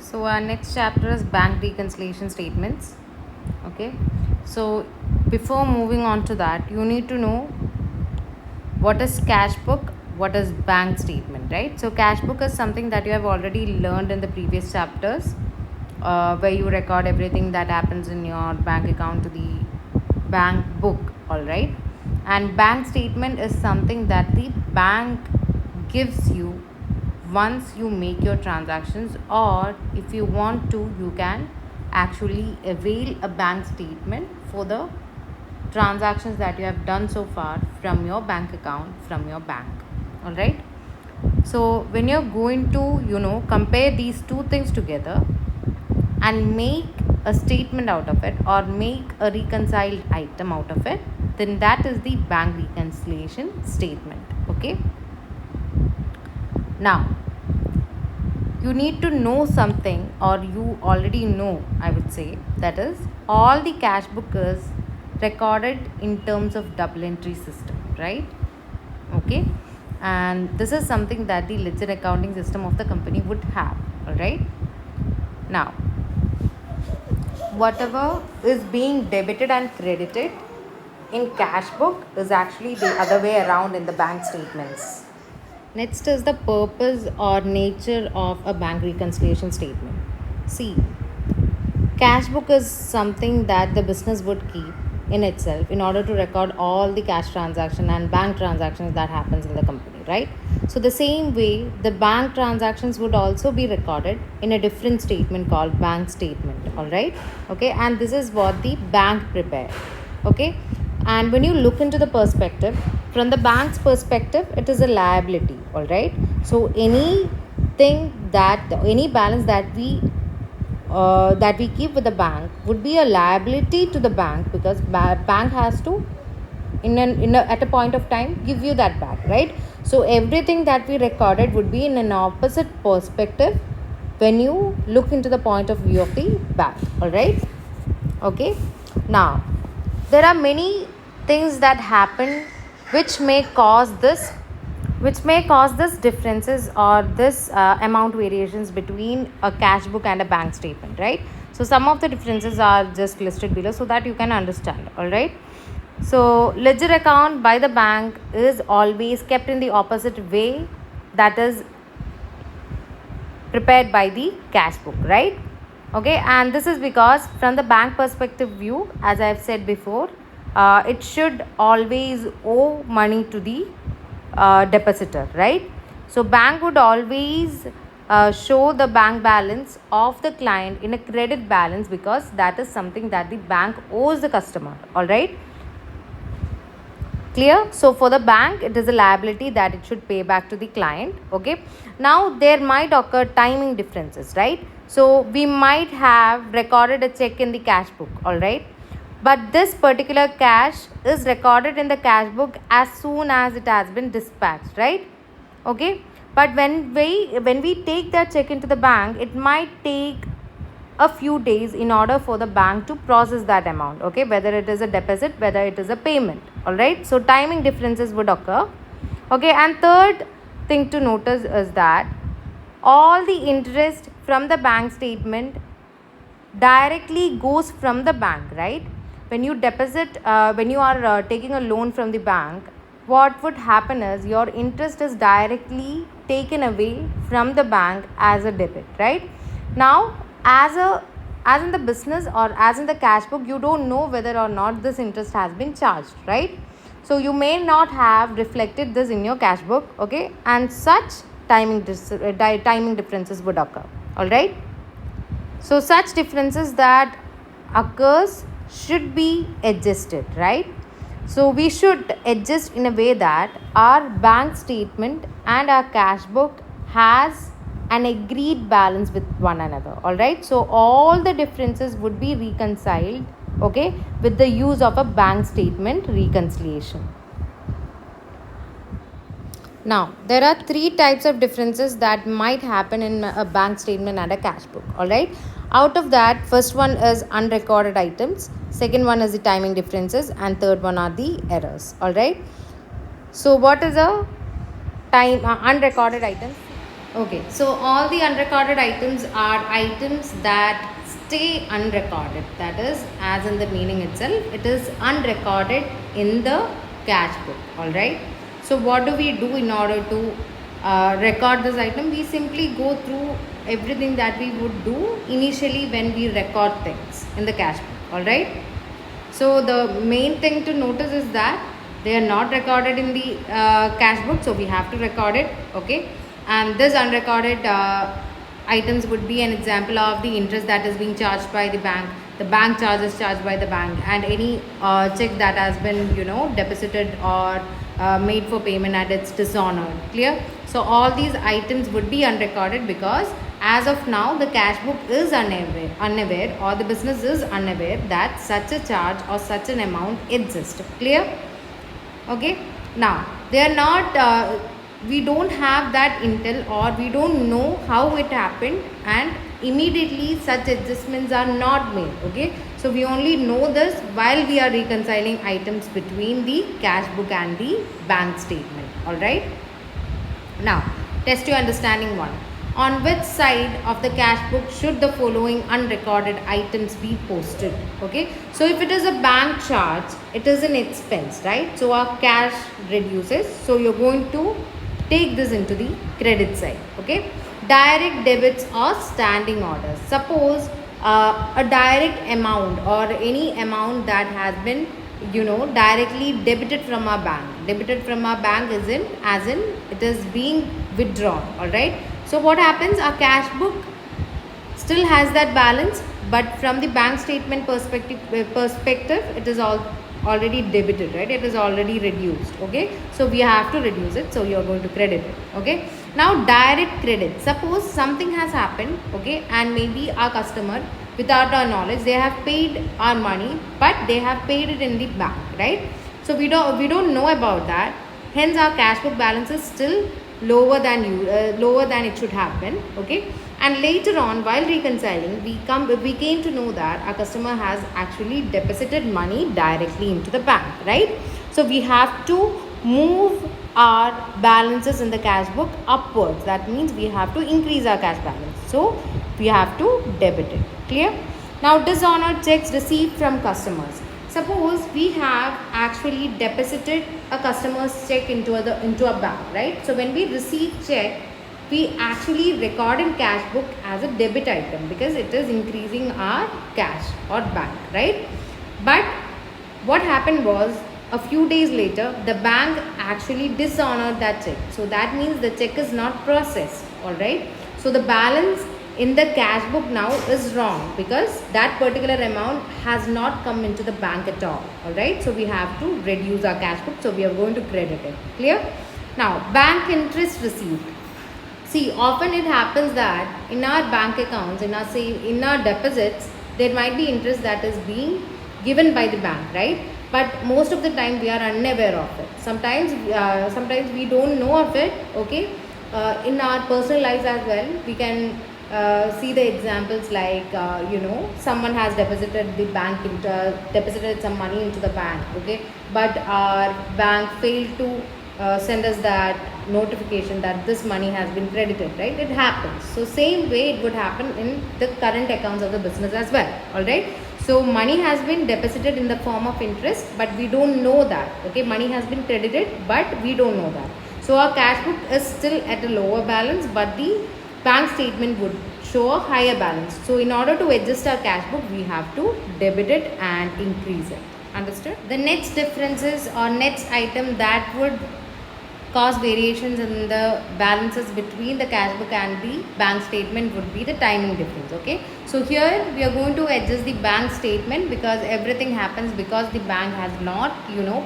So our next chapter is bank reconciliation statements. Okay. So before moving on to that, you need to know what is cash book, what is bank statement, right? So cash book is something that you have already learned in the previous chapters, where you record everything that happens in your bank account to the bank book, all right? And bank statement is something that the bank gives you once you make your transactions, or if you want to, you can actually avail a bank statement for the transactions that you have done so far from your bank account, from your bank, all right? So when you're going to compare these two things together and make a statement out of it, or make a reconciled item out of it, then that is the bank reconciliation statement. Okay, now you need to know something, or you already know, I would say, that is all the cash book is recorded in terms of double entry system, right? Okay, and this is something that the ledger accounting system of the company would have, all right? Now whatever is being debited and credited in cash book is actually the other way around in the bank statements. Next is the purpose or nature of a bank reconciliation statement. See, cash book is something that the business would keep in itself in order to record all the cash transaction and bank transactions that happens in the company, right? So the same way the bank transactions would also be recorded in a different statement called bank statement, all right? Okay, and this is what the bank prepare. Okay, and when you look into the perspective, from the bank's perspective, it is a liability, all right? So any balance that we keep with the bank would be a liability to the bank, because bank has to at a point of time give you that back, right? So everything that we recorded would be in an opposite perspective when you look into the point of view of the bank, all right? Okay, now there are many things that happen which may cause this differences, or this amount variations between a cash book and a bank statement, right? So some of the differences are just listed below so that you can understand, all right? So ledger account by the bank is always kept in the opposite way, that is prepared by the cash book, right? Okay, and this is because from the bank perspective view, as I have said before, it should always owe money to the depositor, right? So bank would always show the bank balance of the client in a credit balance, because that is something that the bank owes the customer, all right? Clear? So for the bank, it is a liability that it should pay back to the client. Okay, now there might occur timing differences, right? So we might have recorded a check in the cash book, all right, but this particular cash is recorded in the cash book as soon as it has been dispatched, right? Okay, but when we take that check into the bank, it might take a few days in order for the bank to process that amount, okay, whether it is a deposit, whether it is a payment, all right? So timing differences would occur. Okay, and third thing to notice is that all the interest from the bank statement directly goes from the bank, right? When you deposit, when you are taking a loan from the bank, what would happen is your interest is directly taken away from the bank as a debit, right? Now as in the business, or as in the cash book, you don't know whether or not this interest has been charged, right? So you may not have reflected this in your cash book, okay, and such timing differences would occur, all right? So such differences that occurs should be adjusted, right? So we should adjust in a way that our bank statement and our cash book has an agreed balance with one another, all right? So all the differences would be reconciled, okay, with the use of a bank statement reconciliation. Now, there are three types of differences that might happen in a bank statement and a cash book, all right? Out of that, first one is unrecorded items, second one is the timing differences, and third one are the errors, all right? So what is a unrecorded item? Okay, so all the unrecorded items are items that stay unrecorded. That is, as in the meaning itself, it is unrecorded in the cash book. Alright. So, what do we do in order to record this item? We simply go through everything that we would do initially when we record things in the cash book. Alright. So, the main thing to notice is that they are not recorded in the cash book, so we have to record it. Okay, and this unrecorded items would be an example of the interest that is being charged by the bank charges charged by the bank, and any check that has been deposited or made for payment and it's dishonored. Clear? So all these items would be unrecorded because as of now the cash book is unaware or the business is unaware that such a charge or such an amount exists. Clear? Okay, now they are not we don't have that intel or we don't know how it happened, and immediately such adjustments are not made. Okay, so we only know this while we are reconciling items between the cash book and the bank statement. All right, now test your understanding. One, on which side of the cash book should the following unrecorded items be posted? Okay, so if it is a bank charge, it is an expense, right? So our cash reduces, so you're going to take this into the credit side. Okay, direct debits or standing orders. Suppose a direct amount or any amount that has been directly debited from our bank is in as in it is being withdrawn. All right, so what happens, our cash book still has that balance, but from the bank statement perspective it is already debited, right? It is already reduced. Okay, so we have to reduce it, so you are going to credit it. Okay, now direct credit. Suppose something has happened, okay, and maybe our customer, without our knowledge, they have paid our money, but they have paid it in the bank, right? So we don't know about that, hence our cash book balance is still lower than it should have been. Okay, and later on while reconciling we came to know that our customer has actually deposited money directly into the bank, right? So we have to move our balances in the cash book upwards. That means we have to increase our cash balance, so we have to debit it. Clear? Now dishonored checks received from customers. Suppose we have actually deposited a customer's check into a bank, right? So when we receive check, we actually record in cash book as a debit item because it is increasing our cash or bank, right? But what happened was, a few days later the bank actually dishonored that check, so that means the check is not processed. All right, so the balance in the cash book now is wrong because that particular amount has not come into the bank at all. All right, so we have to reduce our cash book, so we are going to credit it. Clear? Now bank interest received. See, often it happens that in our bank accounts, in our deposits, there might be interest that is being given by the bank, right? But most of the time we are unaware of it. Sometimes we don't know of it. Okay, in our personal lives as well, we can see the examples like someone has deposited some money into the bank. Okay, but our bank failed to send us that notification that this money has been credited, right? It happens. So same way it would happen in the current accounts of the business as well. All right, so money has been deposited in the form of interest, but we don't know that. Okay, money has been credited, but we don't know that. So our cash book is still at a lower balance, but the bank statement would show a higher balance. So in order to adjust our cash book, we have to debit it and increase it. Understood? The next differences or next item that would cause variations in the balances between the cash book and the bank statement would be the timing difference. Okay, so here we are going to adjust the bank statement because everything happens because the bank has not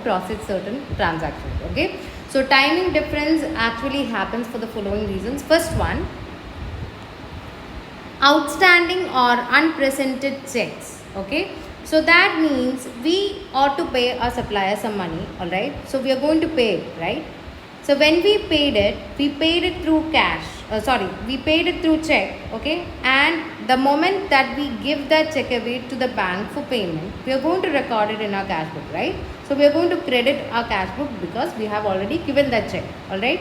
processed certain transactions. Okay, so timing difference actually happens for the following reasons. First one, outstanding or unpresented checks. Okay, so that means we ought to pay our supplier some money. All right, so we are going to pay it, right? So when we paid it through cash. We paid it through check. Okay, and the moment that we give that check away to the bank for payment, we are going to record it in our cash book, right? So we are going to credit our cash book because we have already given that check. All right.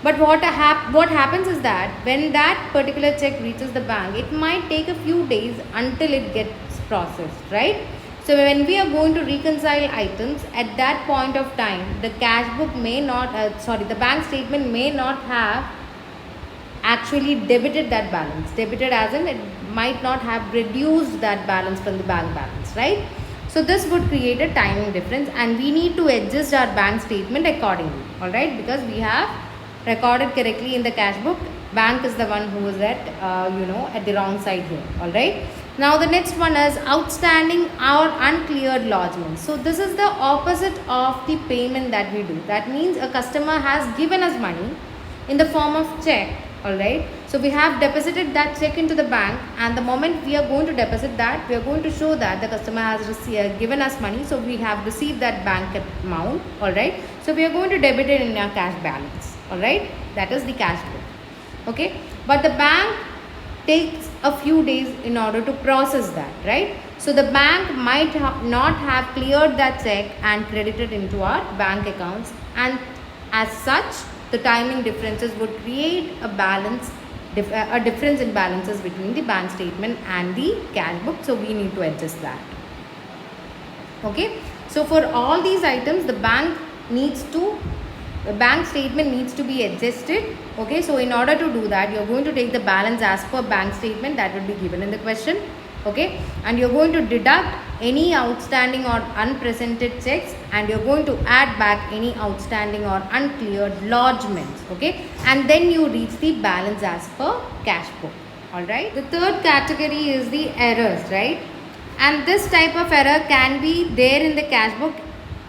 But what happens is that when that particular check reaches the bank, it might take a few days until it gets processed, right? So when we are going to reconcile items, at that point of time, the cash book may not, the bank statement may not have actually debited that balance. Debited as in it might not have reduced that balance from the bank balance, right? So this would create a timing difference, and we need to adjust our bank statement accordingly, all right? Because we have recorded correctly in the cash book, bank is the one who is at at the wrong side here, all right? Now the next one is outstanding or uncleared lodgements. So this is the opposite of the payment that we do. That means a customer has given us money in the form of check, all right? So we have deposited that check into the bank, and the moment we are going to deposit that, we are going to show that the customer has given us money, so we have received that bank amount, all right? So we are going to debit it in our cash balance, all right? That is the cash book, okay? But the bank takes a few days in order to process that, right? So the bank might not have cleared that check and credited into our bank accounts, and as such the timing differences would create a difference in balances between the bank statement and the cash book. So we need to adjust that, okay? So for all these items, the bank statement needs to be adjusted, okay? So in order to do that, you're going to take the balance as per bank statement that would be given in the question, okay? And you're going to deduct any outstanding or unpresented checks, and you're going to add back any outstanding or uncleared lodgements, okay? And then you reach the balance as per cash book, all right? The third category is the errors, right? And this type of error can be there in the cash book,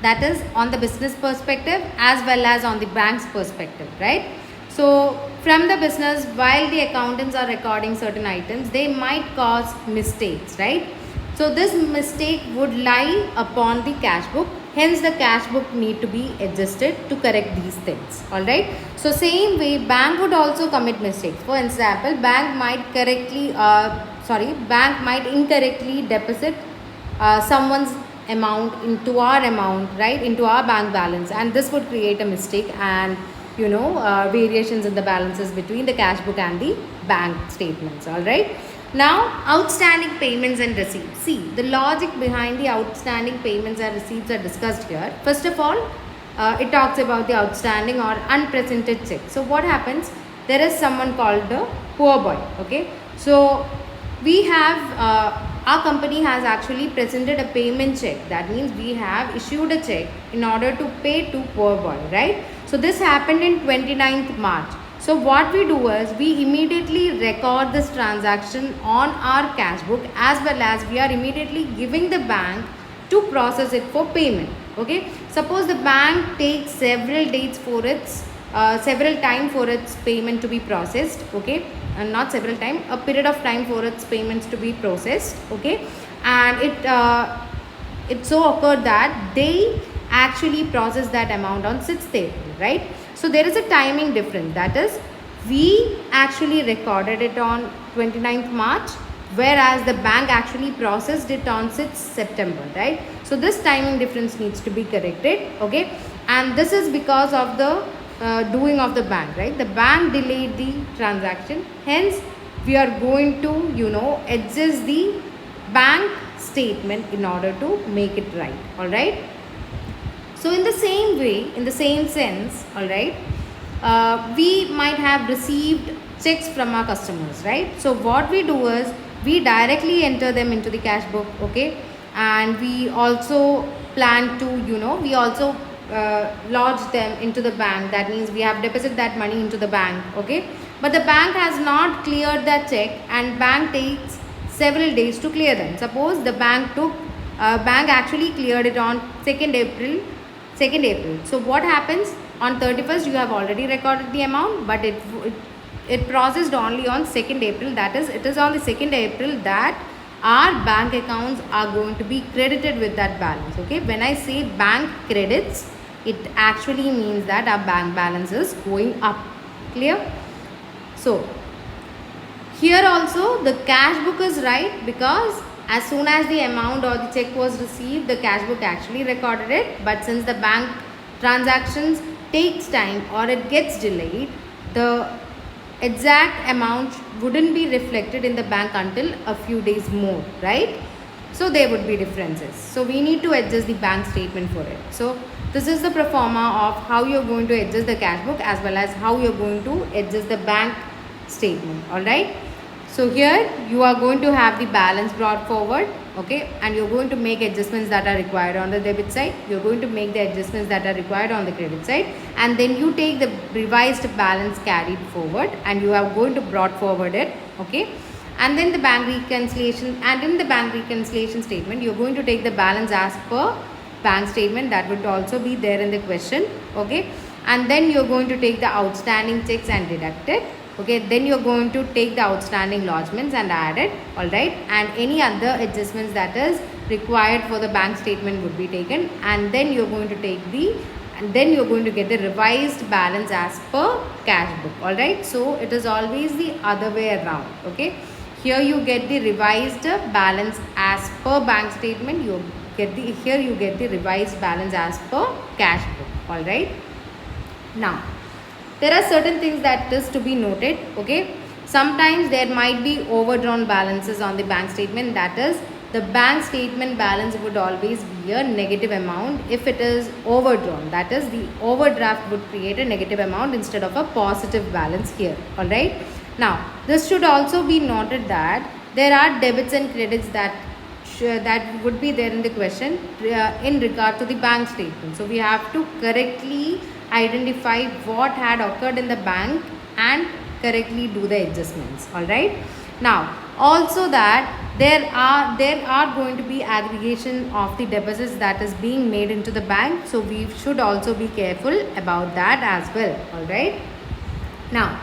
that is on the business perspective as well as on the bank's perspective, right? So from the business, while the accountants are recording certain items, they might cause mistakes, right? So this mistake would lie upon the cash book, hence the cash book need to be adjusted to correct these things, all right? So same way, bank would also commit mistakes. For example, bank might incorrectly deposit someone's amount into our amount, right, into our bank balance, and this would create a mistake and variations in the balances between the cash book and the bank statements, all right? Now outstanding payments and receipts. See, the logic behind the outstanding payments and receipts are discussed here. First of all, it talks about the outstanding or unpresented check. So what happens, there is someone called the poor boy, okay? So we have our company has actually presented a payment check. That means we have issued a check in order to pay to poor boy, right? So this happened in 29th March. So what we do is we immediately record this transaction on our cash book, as well as we are immediately giving the bank to process it for payment, okay? Suppose the bank takes several time for its payment to be processed, okay? And not several time, a period of time for its payments to be processed, okay? And it so occurred that they actually processed that amount on 6th April, right? So there is a timing difference, that is, we actually recorded it on 29th March, whereas the bank actually processed it on 6th September, right? So this timing difference needs to be corrected, okay? And this is because of the doing of the bank, right? The bank delayed the transaction, hence we are going to adjust the bank statement in order to make it right, all right? So in the same way, in the same sense, all right, we might have received checks from our customers, right? So what we do is we directly enter them into the cash book, okay? And we also plan to we also lodge them into the bank. That means we have deposited that money into the bank, okay? But the bank has not cleared that check, and bank takes several days to clear them. Suppose the bank actually cleared it on 2nd April. So what happens, on 31st you have already recorded the amount, but it processed only on 2nd April. That is, it is on the 2nd April that our bank accounts are going to be credited with that balance, okay? When I say bank credits, it actually means that our bank balance is going up. Clear? So here also the cash book is right, because as soon as the amount or the check was received, the cash book actually recorded it. But since the bank transactions takes time or it gets delayed, the exact amount wouldn't be reflected in the bank until a few days more, right? So there would be differences. So we need to adjust the bank statement for it. So this is the pro forma of how you're going to adjust the cash book as well as how you're going to adjust the bank statement. Alright. So here you are going to have the balance brought forward, okay, and you're going to make adjustments that are required on the debit side. You're going to make the adjustments that are required on the credit side, and then you take the revised balance carried forward and you are going to brought forward it, okay. And then the bank reconciliation, and in the bank reconciliation statement you're going to take the balance as per bank statement. That would also be there in the question, okay. And then you're going to take the outstanding checks and deduct it, okay. Then you're going to take the outstanding lodgements and add it, alright, and any other adjustments that is required for the bank statement would be taken, and then you're going to take the, and then you're going to get the revised balance as per cash book, alright. So it is always the other way around, okay. Here you get the revised balance as per bank statement, you get the, here you get the revised balance as per cash book, alright. Now there are certain things that is to be noted, okay. Sometimes there might be overdrawn balances on the bank statement, that is the bank statement balance would always be a negative amount if it is overdrawn, that is the overdraft would create a negative amount instead of a positive balance here, alright. Now this should also be noted that there are debits and credits that would be there in the question in regard to the bank statement. So we have to correctly identify what had occurred in the bank and correctly do the adjustments, alright. Now also that there are going to be aggregation of the deposits that is being made into the bank, so we should also be careful about that as well, alright. Now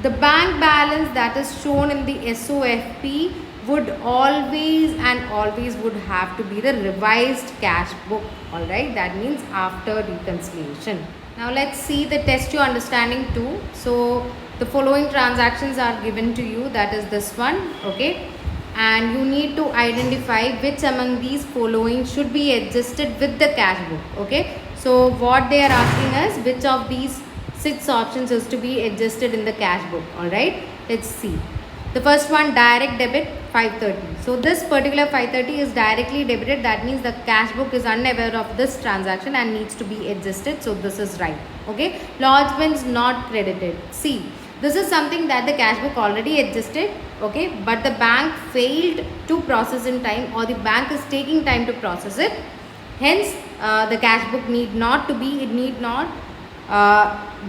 the bank balance that is shown in the SOFP would always would have to be the revised cash book, alright. That means after reconciliation. Now let's see the test your understanding 2. So the following transactions are given to you, that is this one, okay, and you need to identify which among these following should be adjusted with the cash book, okay. So what they are asking us, which of these 6 options is to be adjusted in the cash book, alright. Let's see. The first one, direct debit 530. So this particular 530 is directly debited, that means the cash book is unaware of this transaction and needs to be adjusted, so this is right, okay. Lodgements not credited. See, this is something that the cash book already adjusted, okay, but the bank failed to process in time, or the bank is taking time to process it, hence the cash book need not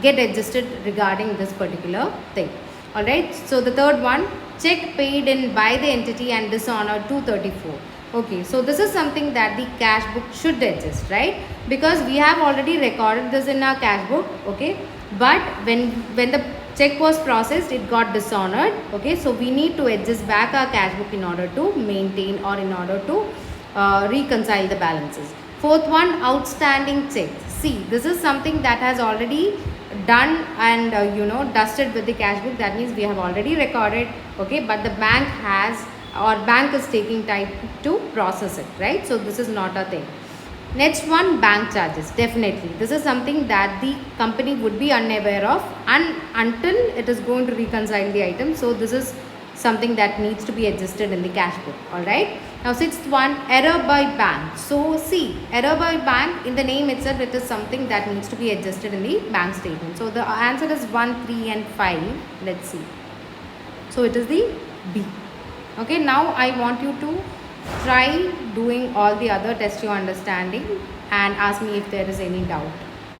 get adjusted regarding this particular thing, alright. So the third one, check paid in by the entity and dishonored 234. Okay, so this is something that the cash book should adjust, right, because we have already recorded this in our cash book, okay, but when the check was processed it got dishonored, okay. So we need to adjust back our cash book in order to maintain or in order to reconcile the balances. Fourth one, outstanding checks. See, this is something that has already done and dusted with the cash book, that means we have already recorded, okay, but the bank is taking time to process it, right. So this is not a thing. Next one, bank charges. Definitely this is something that the company would be unaware of until it is going to reconcile the item, so this is something that needs to be adjusted in the cash book, alright. Now sixth one, error by bank. So see, error by bank, in the name itself it is something that needs to be adjusted in the bank statement. So the answer is 1, 3 and 5. Let's see. So it is the B. Okay, now I want you to try doing all the other test your understanding and ask me if there is any doubt.